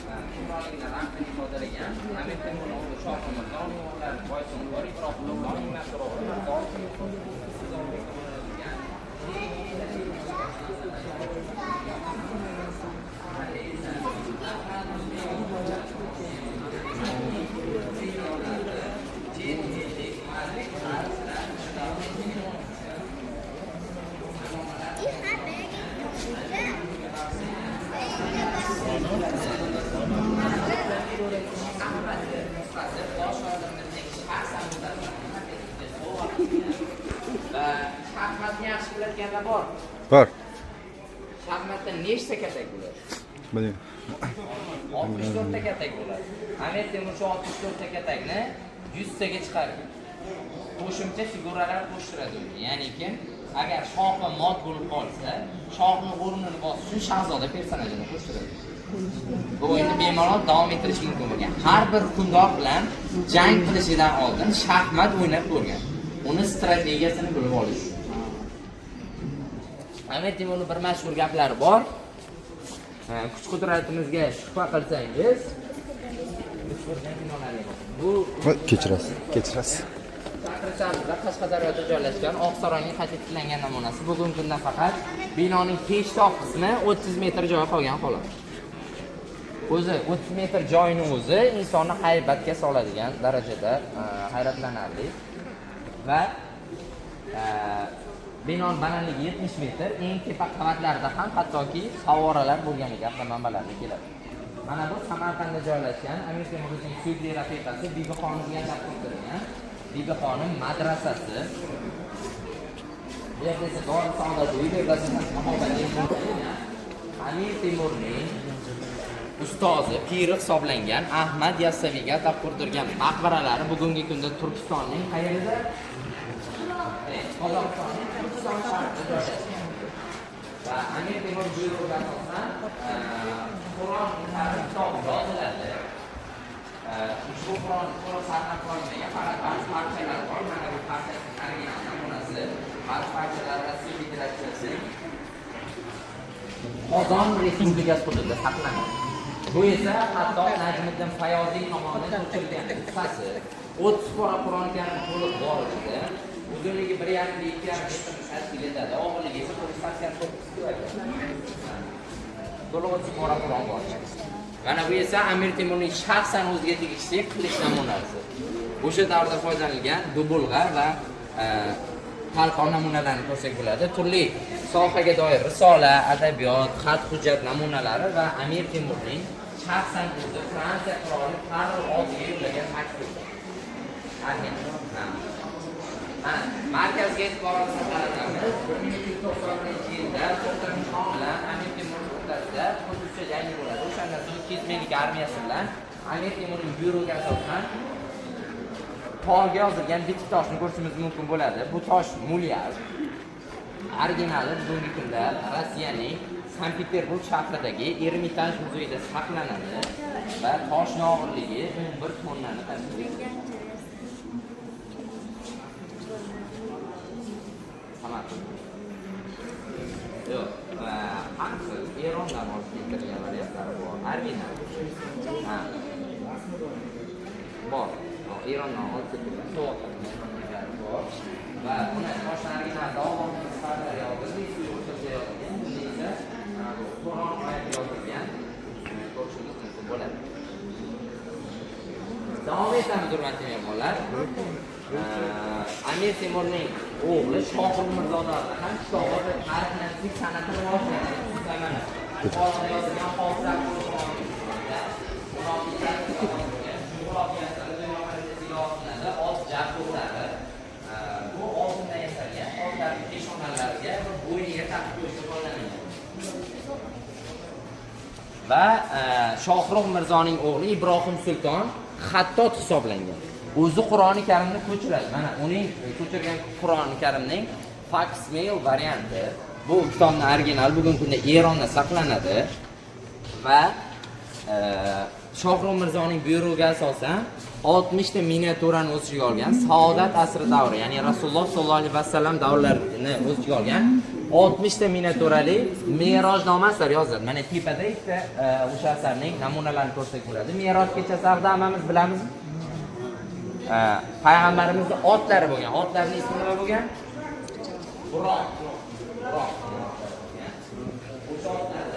Shaxmatni yaxshi biladiganlar bor. Bor. Shaxmatda nechta katak bo'ladi? Bilmayman. 64 ta katak bo'ladi. Amir Temur shu 64 ta katakni 100 taga chiqargan. Qo'shimcha figuralar qo'shtiradi. Ya'ni kim agar shohi mod bo'lib qolsa, shohning o'rnini bosish uchun shahzoda personajini qo'shtiradi. Bu o'yinni bemalol davom ettirish mumkin bo'lgan. Har bir hukmdor bilan jang qilishidan oldin shaxmat o'ynab ko'rgan. Uni strategiyasini bilib olish. Amir Temurning bir mashhur gaplari bor. Kuch-qudratimizga shubha qilsangiz, bu Kechirasiz. Qashqadaryoda joylashgan Oqsaroyning qayta tiklangan namunasi. Bugungi kunda faqat binoning peshtoq qismi 30 metr joy qolgan xolos. O'zi 30 metr joyni o'zi insonni haybatga soladigan darajada hayratlanarli va binoning balandligi 70 metr, eng tepa qavatlarida ham hattoki favvoralar bo'lganligi haqida manbalarda keladi. Mana bu Samarqandda joylashgan Amir Temurning sudli rafiqasi Bibixonimga taqdirlangan Bibixonim madrasasi. Bu yerda esa Dori Saodat uyi madrasasi Amir Temurning ustozi, piri hisoblangan Ahmad Yassaviyga atab qurdirgan maqbaralari bugungi kunda Turkistonning qayerida? Qozog'istonning Turkiston shahrida joylashgan. Va Amir Temur buyrug'iga asosan Qur'on kitobi yoziladi. Ushbu Qur'on sarhad qilinmagan, faqat ba'zi parchalar bor. Mana bu parchasi original namunasi. Ba'zi parchalar Rossiya Federatsiyasining Qozon Respublikasi hududida saqlanadi. Bu esa hatto Najmiddin Fayoziy tomonidan ko'chirilgan qissasi 30 pora Qur'on Karim to'liq bor edi. Uzunligi 1,5-2,5 metr tashkil etadi. Og'irligi esa 89 kilogramm. to'liq Qora Qur'on bor. Mana bu esa Amir Temurning shaxsan o'ziga tegishli qilish namunasi. O'sha davrda foydalanilgan dubulg'a va qalqon namunalarini ko'rsak bo'ladi. Turli sohaga doir risola, adabiyot, xat, hujjat namunalari va Amir Temurning shaxsan o'zi Fransiya qiroli Karl Oltiga yo'llagan maktub. Markazga e'tiboringizni saqlanamiz. 1291-yilda Sulton Shah bilan Amir Temur o'rtasida qo'shimcha jang bo'ladi. O'shandan so'ng Kizmelik armiyasi bilan Amir Temurning byuroga asosan tog'ga yozilgan bitta toshni ko'rishingiz mumkin bo'ladi. Bu tosh mulyaj. Originali bugungi kunda Rossiyaning Sankt-Peterburg shahridagi Ermitaj muzeyida saqlanadi va toshning og'irligi 11 tonnani tashkil etadi. Yo'q, asl Erondan olib keltirilgan variantlari bor. Original. Bor. Erondan olib keltirilgan so'qlar bor. Va buni toshdan originalda olib sifatida yozilgan, suyuqlikda yozilgan. Bunda esa Qur'on oyati yozilgan. Ko'rishingiz mumkin bo'ladi. Davom etamiz, hurmatli mehmonlar. Amir Temurning o'g'li Shohruh Mirzodorda ham kitoblar va tarixchilik san'ati rivojlanadi. Qur'onda yozilgan hofizlar bu oltindan yasalgan otlarning peshonalariga va bo'yniga taqib qo'yishga qo'llanilgan. Va Shohruh Mirzoning o'g'li Ibrohim Sulton xattot hisoblangan. O'zi Qur'oni Karimni ko'chiradi. Mana uning ko'chirgan Qur'oni Karimning faksmail varianti. Bu kitobning original bugungi kunda Eronda saqlanadi va Shohruh Mirzoning byuroga asosan 60 ta miniaturani o'z ichiga olgan, Saodat asri davri, ya'ni Rasululloh sollallohu alayhi vasallam davrlarini o'z ichiga olgan 60 ta miniaturali Merojnoma asari yoziladi. Mana tepada ikkita o'sha asarning namunalarini ko'rsak bo'ladi. Meroj kechasi haqida hammamiz bilamiz. Payg'ambarimizning otlari bo'lgan. Otlarining ismi nima bo'lgan? Buroq. O'sha otlarda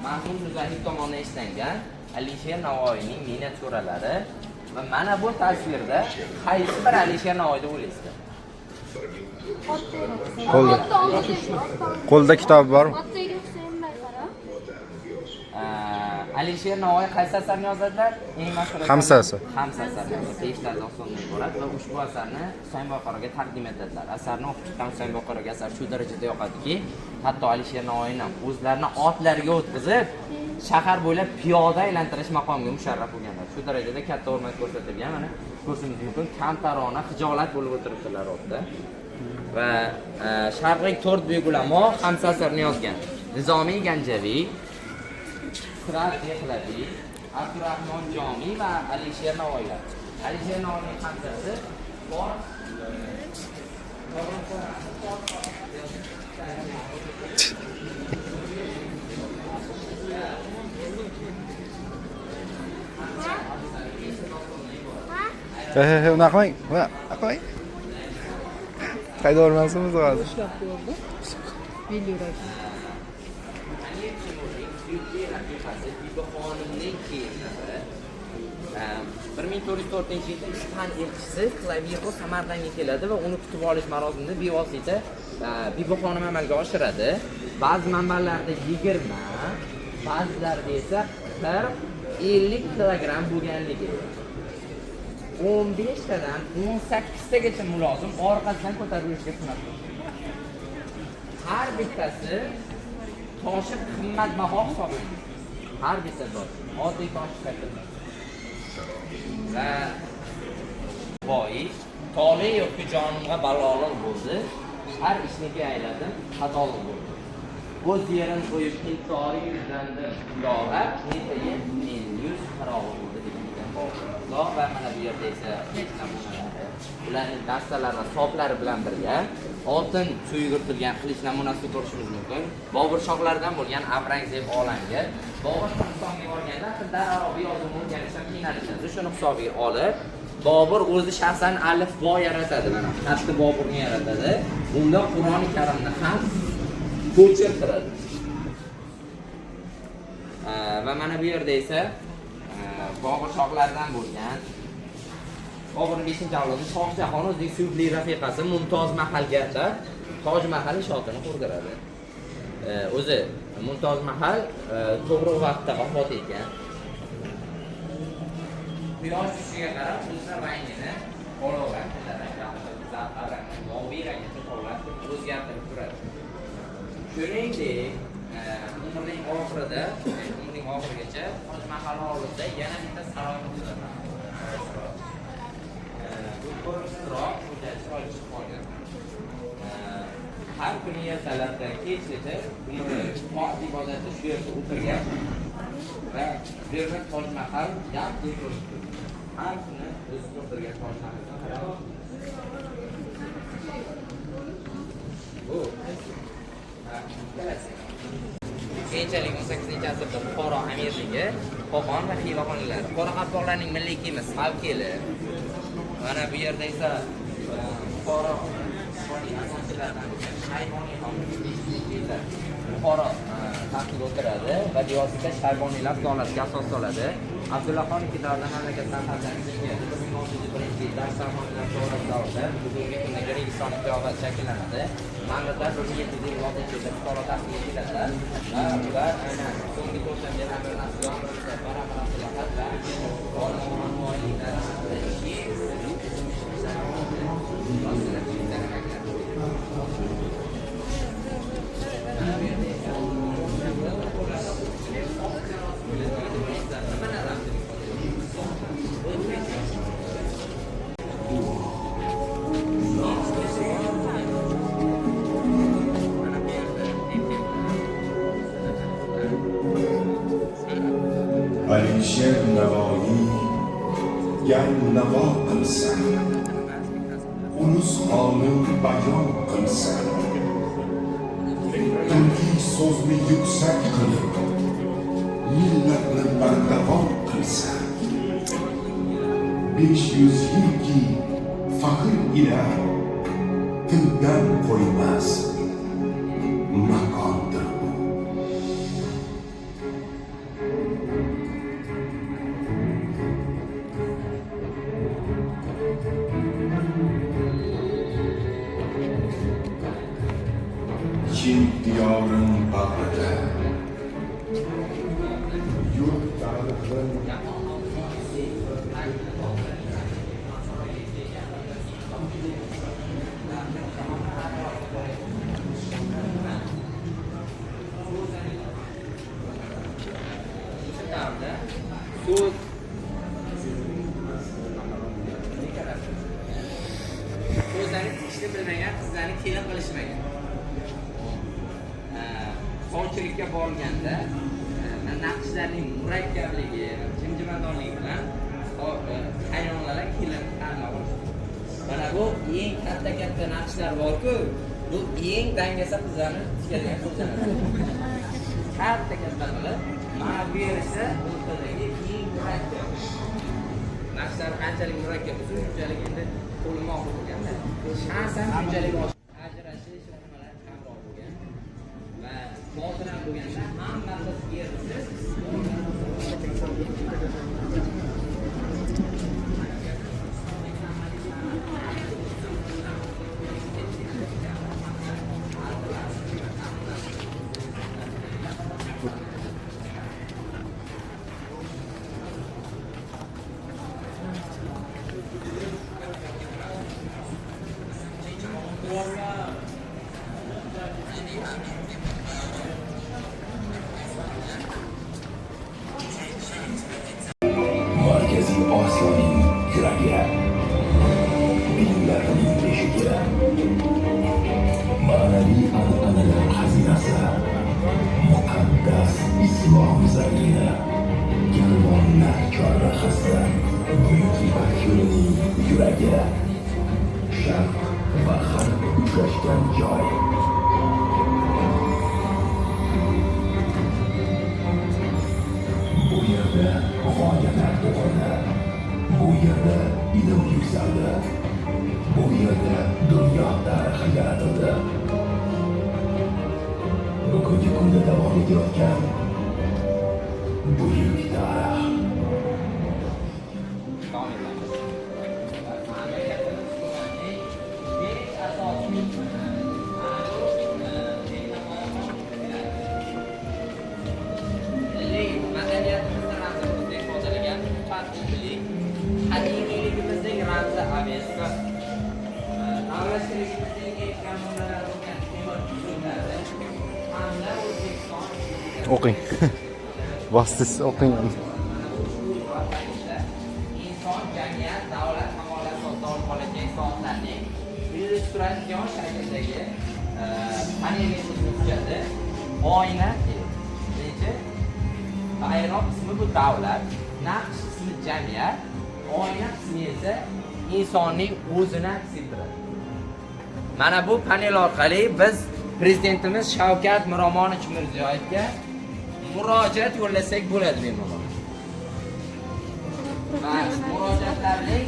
Mahmud Muzahid tomonidan ishlangan Alisher Navoiyning miniatyuralari va mana bu tasvirda qaysi bir Alisher Navoiy deb o'ylaysizlar? Qo'lda kitob bormi? Alisher Navoiy qaysi asarni yozadilar? Eng mashhur Hamsasi. Hamsasini yozadi. Teshlar dostonidan iborat va ushbu asarni Husayn Boqorga taqdim etadilar. Asarni o'qib chiqqan Husayn Boqorga asar shu darajada yoqadiki, hatto Alisher Navoiyni o'zlarini otlariga o'tkazib, shahar bo'ylab piyoda aylantirish maqomiga musharraf bo'lganlar. Shu darajada katta hurmat ko'rsatilgan. Mana ko'rishingiz mumkin, kamtarona, xijolat bo'lib o'tiribdilar otda. Va sharqlik 4 buyuk ulamo Hamsa asarini yozgan. Nizomiy Ganjaviy, Sirat Dehlaviy, Abdurahmon Jomiy va Alisher Navoiylar. Alisher Navoiyning hamsasi bor. Unaqa qilmang. Unaqa qilmang. Qayda o'rmansimiz hozir? Xonimning kiyimlari 1404-yilda Ispan elchisi Klaviyxo Samarqandga keladi va uni kutib olish marosimida bevosita Bibi xonim amalga oshiradi. Ba'zi manbalarda 20, ba'zilarida esa 40-50 kilogramm bo'lganligi. 15 tadan 18 tagacha mulozim orqasidan ko'tarib yurishga xizmat qiladi. Har bittasi toshi qimmatbaho hisoblanadi. Har bitta tosh oddiy tosh hisoblanadi. Va boy tole yo'q jonimga balolar bo'ldi. Har ishniga ayladim, xatolik bo'ldi. O'z yerini qo'yib insoniy yuzlandim. Iloha, netaga men yuz qarog'i bo'ldi degan Bobur. Va mana bu yerda esa ularning dastalari va soplari bilan birga oltin suyg'urtilgan qilich namunasini ko'rishimiz mumkin. Bobur shohlaridan bo'lgan Avrangzeb olamga Bobur Hindistonga borganda darrov yozuv o'rganishdan qiynalishadi. Shuni hisobga olib Bobur o'zi shaxsan alifbo yaratadi, mana xatni Boburni yaratadi. Unda Qur'oni Karimni ham ko'chirtiradi. Va mana bu yerda esa Bobur shohlaridan bo'lgan Boburning 5-avlodi Shohjahon o'zining suyukli rafiqasi Mumtoz Mahalga Toj Mahal inshootini qurdiradi. O'zi Mumtoz Mahal to'g'ri vaqtda vafot etgan. Quyosh tushishiga qarab o'zining rangini olovdan, zarqarangdan moviy rangga o'zgartirib turadi. Shuningdek, umrining oxirigacha Toj Mahal hovlisida yana bitta saroy quradi. Bu ko'rishroq, juda chiroyli chiqib qolgan. Har kuni ertalabdan kechgacha umri vaqt ibodati shu yerda o'tirgan va bu yerda Toj Mahal gap deb turibdi. Har kuni o'zi o'tirgan Toj Mahaldan qarab. Keyinchalik 18-asrda Buxoro amirligi, Qo'qon va Xiva xonlari, Qoraqalpoqlarning milliy kiyimi Salkeli. Mana bu yerda esa Buxoro Buxoro taxtiga o'tiradi va Diyosida Shayboniylar davlatiga asos soladi. Abdullaxon ikkilardan mamlakatdan harakatlanishga 1601-yilda Shayboniylar davlati bugungi kunda Registon qiyomat shakllanadi. Mamlakat 1726-yilda Buxoro taxtiga keladi va ular aynan so'nggi 4-yil amirlariga Alisher Navoiy gal navo qilsa, ulus holim bayon qilsa, turkiy so'zni yuksak qilib, millatni bardavom qilsa, 500 yilki faxr ila tildan qo'ymas makondir bu. Çin diyarın bağrıda yurt tarafın So'zlarni tikishni bilmagan qizlarni kelin qilishmagan. Sovchilikka borganda naqshlarning murakkabligi, jimjimadonligi bilan hayronlar kelin tanlab olishdi. Mana bu eng katta naqshlar bor-ku, bu eng dangasa qizlarni tikadigan ko'rsatadi. Katta qilib, mana bu esa o'rtadagi eng murakkab. Naqshlar qanchalik murakkab bo'lsa, shunchalik endi qo'lmoq bo'lganda. Shaxsan shunchalik ajrashish nimalar kamroq bo'lgan. Va xotiram bo'lganda hamma qiz yersiz Markaziy Osiyoning yuragi, dinlarning beshigi, ma'naviy an'analar xazinasi, muqaddas islom zamini, karvonlar chorrahasi, Buyuk Ipak yo'lining yuragi, sharq va g'arb uchrashgan joy. Bu yerda g'oyalar tug'ildi. Bu yerda ilm yuksaldi. Bu yerda dunyo tarixi yaratildi. Bugungi kunda davom etayotgan buyuk tarix. Qadimiyligimizning ramzi Aveska. Davlatchiligimizning kamonlari bo'lgan temir usullari hamda O'zbekiston O'qing. Bostis o'qing. inson, jamiyat, davlat havolasi o'rtaga qoladigan soatlarning illustratsion shakldagi panelimizni hujjati oyna deydi. Bayroq qismi bu davlat, naqsh qismi jamiyat, oyna qismi esa insonning o'zini aks ettiradi. Mana bu panel orqali biz prezidentimiz Shavkat Miromonovich Mirziyoyevga murojaat yo'llasak bo'ladi bemalol. Va murojaatlarning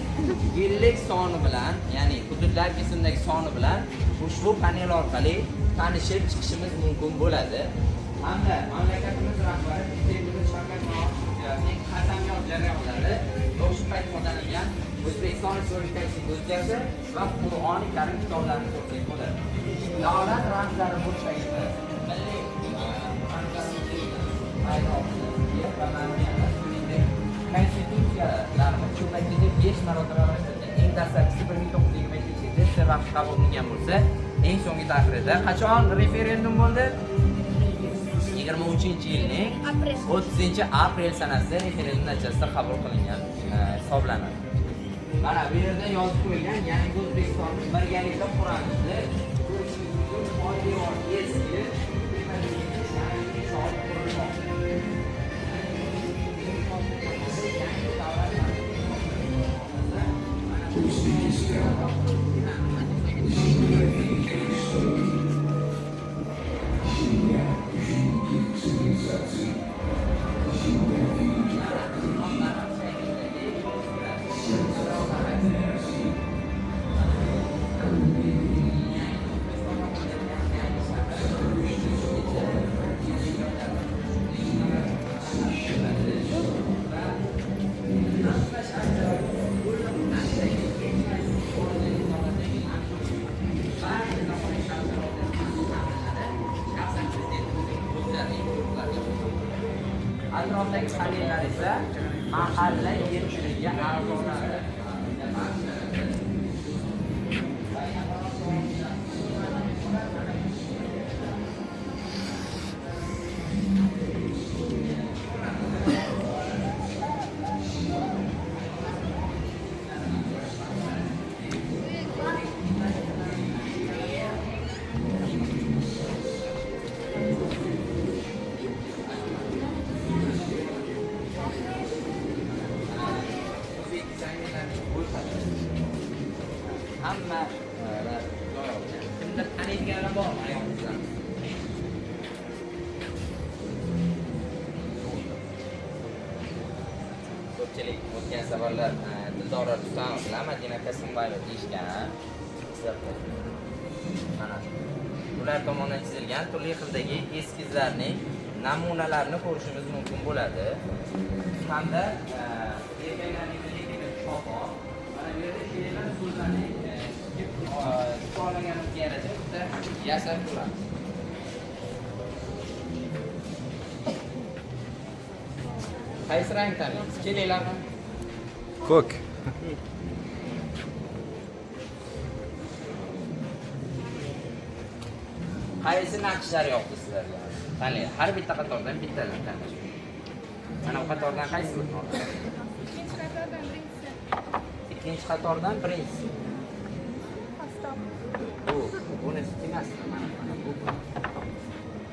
yillik soni bilan, ya'ni hududlar kesimidagi soni bilan ushbu panel orqali tanishib chiqishimiz mumkin bo'ladi. Hamda mamlakatimiz rahbari prezidentimiz Shavkat Miromonovich qasamyod jarayonlari o'sha payt foydalangan O'zbekiston Respublikasi Konstitutsiyasi va Qur'oni Karim kitoblarini ko'rsak bo'ladi. Davlat ramzlari bo'yicha milliy Konstitutsiyalarni ko'paytirib 5 marotaba almashtirilgan. Eng dastlabkisi 1922 yilda vaqt qabul qilingan bo'lsa, eng so'nggi tahrirda qachon referendum bo'ldi? 23-yilning 30-aprel sanasida referendum natijasida qabul qilingan hisoblanadi. Mana bu yerda yozib qo'yilgan, ya'ni O'zbekistonni birgalikda quramizda eski atrofdagi panellar esa mahalla yerchiligiga a'zolari. Hamma joy olgan. Kimdir taniydiganlar bormi ayolingizdan? Ko'pchilik o'tgan safarlar Dildora Rustamova bilan Madina Kasimbayeva deyishgan. Mana ular tomonidan chizilgan turli xildagi eskizlarning namunalarini ko'rishimiz mumkin bo'ladi. Hamda erkaklarning shoxo, mana bu yerda she'rlar so'zlarning to'plaganimizga yarasha bitta yasab turadi. Qaysi rang tanlaysiz? Kelinglarmi? Ko'k. Qaysi naqshlar yoqdi sizlarga? Qani, har bitta qatordan bittadan tanlash. Mana bu qatordan qaysi birini olasiz? Ikkinchi qatordan birinchisi. Bunisi emas.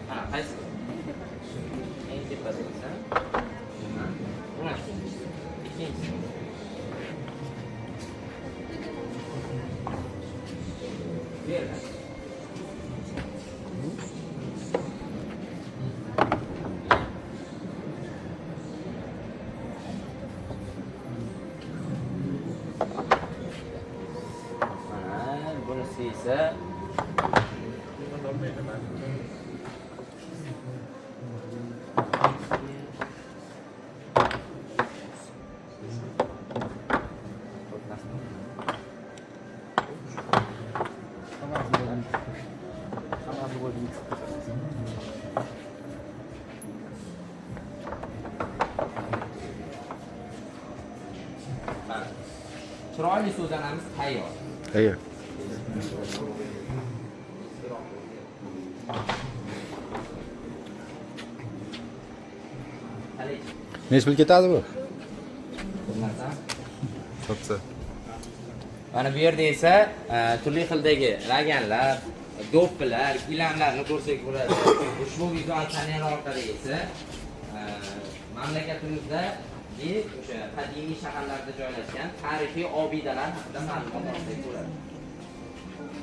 Mana qaysi? Eng tepadagisi. Bunisi. Ikkinchisi. Berdi. Bunisi esa chiroyli so'zanamiz tayyor. Tayyor. Necha pul ketadi bu? Chopsa. Mana bu yerda esa turli xildagi laganlar, do'ppilar, gilamlarni ko'rsak bo'ladi. Ushbu vizual panel orqali esa mamlakatimizda o'sha qadimiy shaharlarda joylashgan tarixiy obidalar haqida ma'lumot olsak bo'ladi.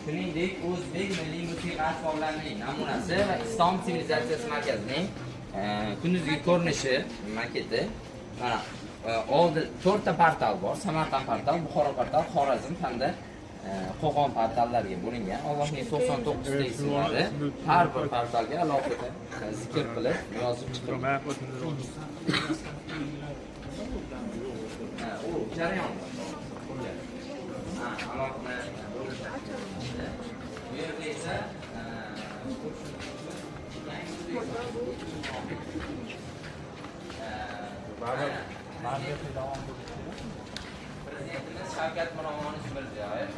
Shuningdek, o'zbek milliy musiqa asboblarining namunasi va islom sivilizatsiyasi markazining kunduzgi ko'rinishi maketi. Mana oldi 4 ta portal bor. Samarqand portal, Buxoro portal, Xorazm hamda Qo'qon portallariga bo'lingan. Allohning 99 ta ismlari har bir portalga alohida zikr qilib yozib chiqilgan. U jarayon. Bu yerda esa Prezidentimiz Shavkat Miromonovich Mirziyoyev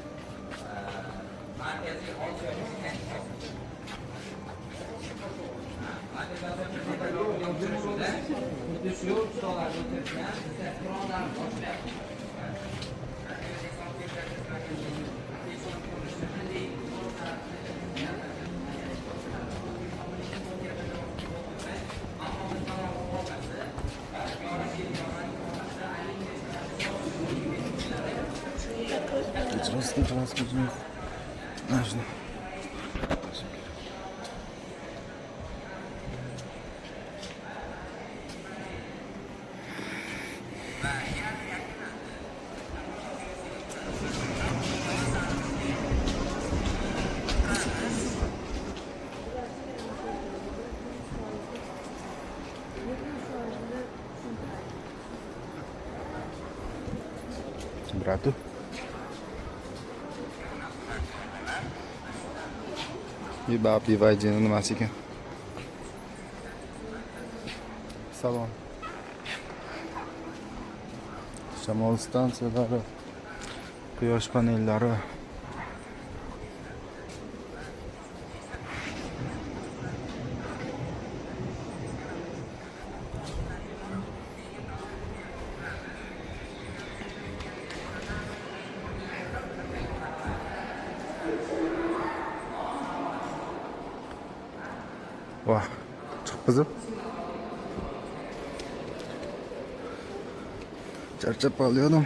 markaziy Osiyo xuddi shu stollarda o'tirgan Qur'onlarni boshlayapti. Важно. Брату. Bir bab pivajini nimasi ekan? Salon. Shamol stansiyalari, quyosh panellari. Vah, chiqib qizim. Charchab qoldim.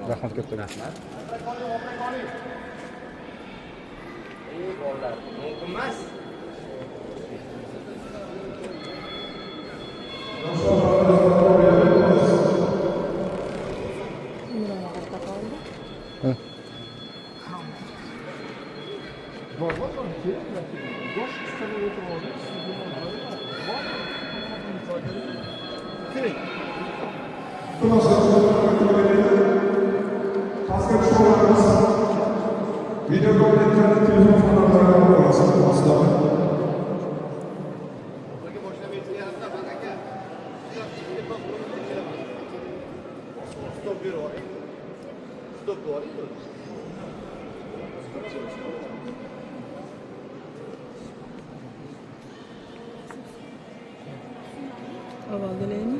Rahmat katta. Rahmat. Bolalar, mumkin emas. Avvaldalaymi?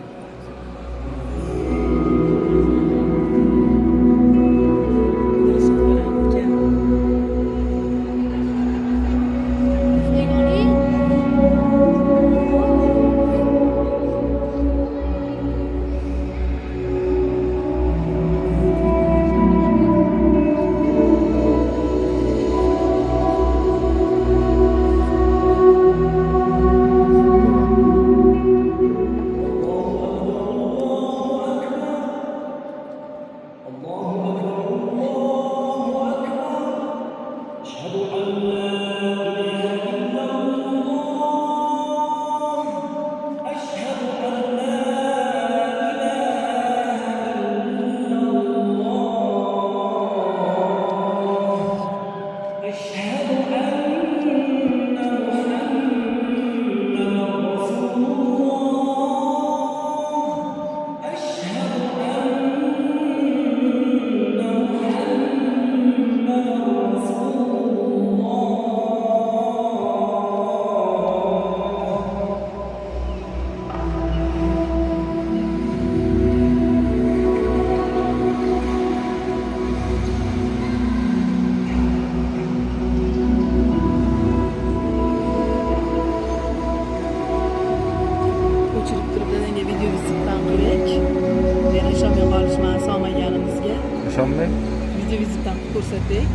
Ishonmay? Video vizitdan ko'rsatdik.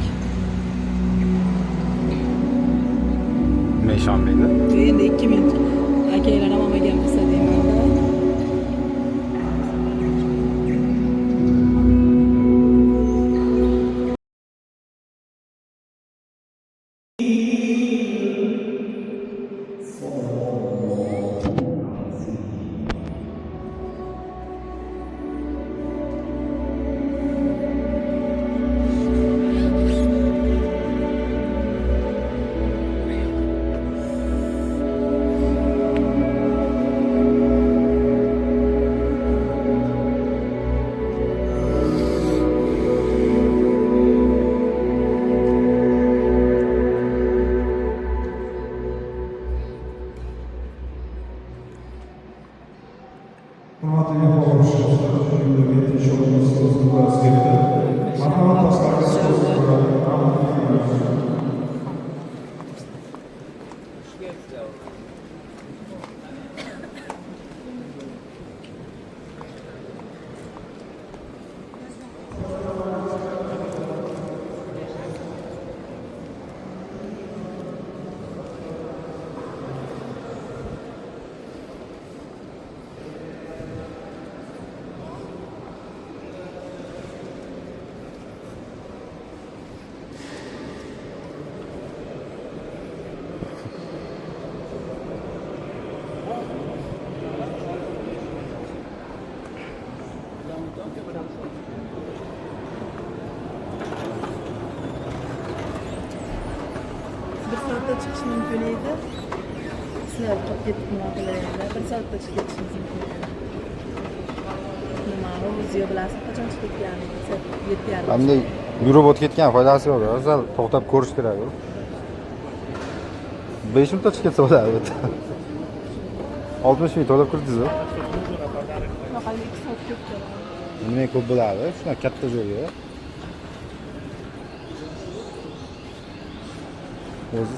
Nima ishonmaydi? Endi 2 minut akanglar ham olmagan bo'lsa deyman-da. Bir soatda chiqish mumkin edi. Sizlar qolib ketib nima qilayapti? Bir soatda chiqib ketishimiz mumkin edi. Nima, o'zingiz bilasiz qachon chiqib ketganini? 7:30. Hamda yurib o'tib ketgan foydasi yo'q. Sal to'xtab ko'rish kerak. 5 minutda chiqib ketsa bo'ladi. 60 minut to'lab kirdingiz-ku. Maqalga 2 soat ketdi. Nima ko'p bo'ladi? Shuna katta joyga. O'zi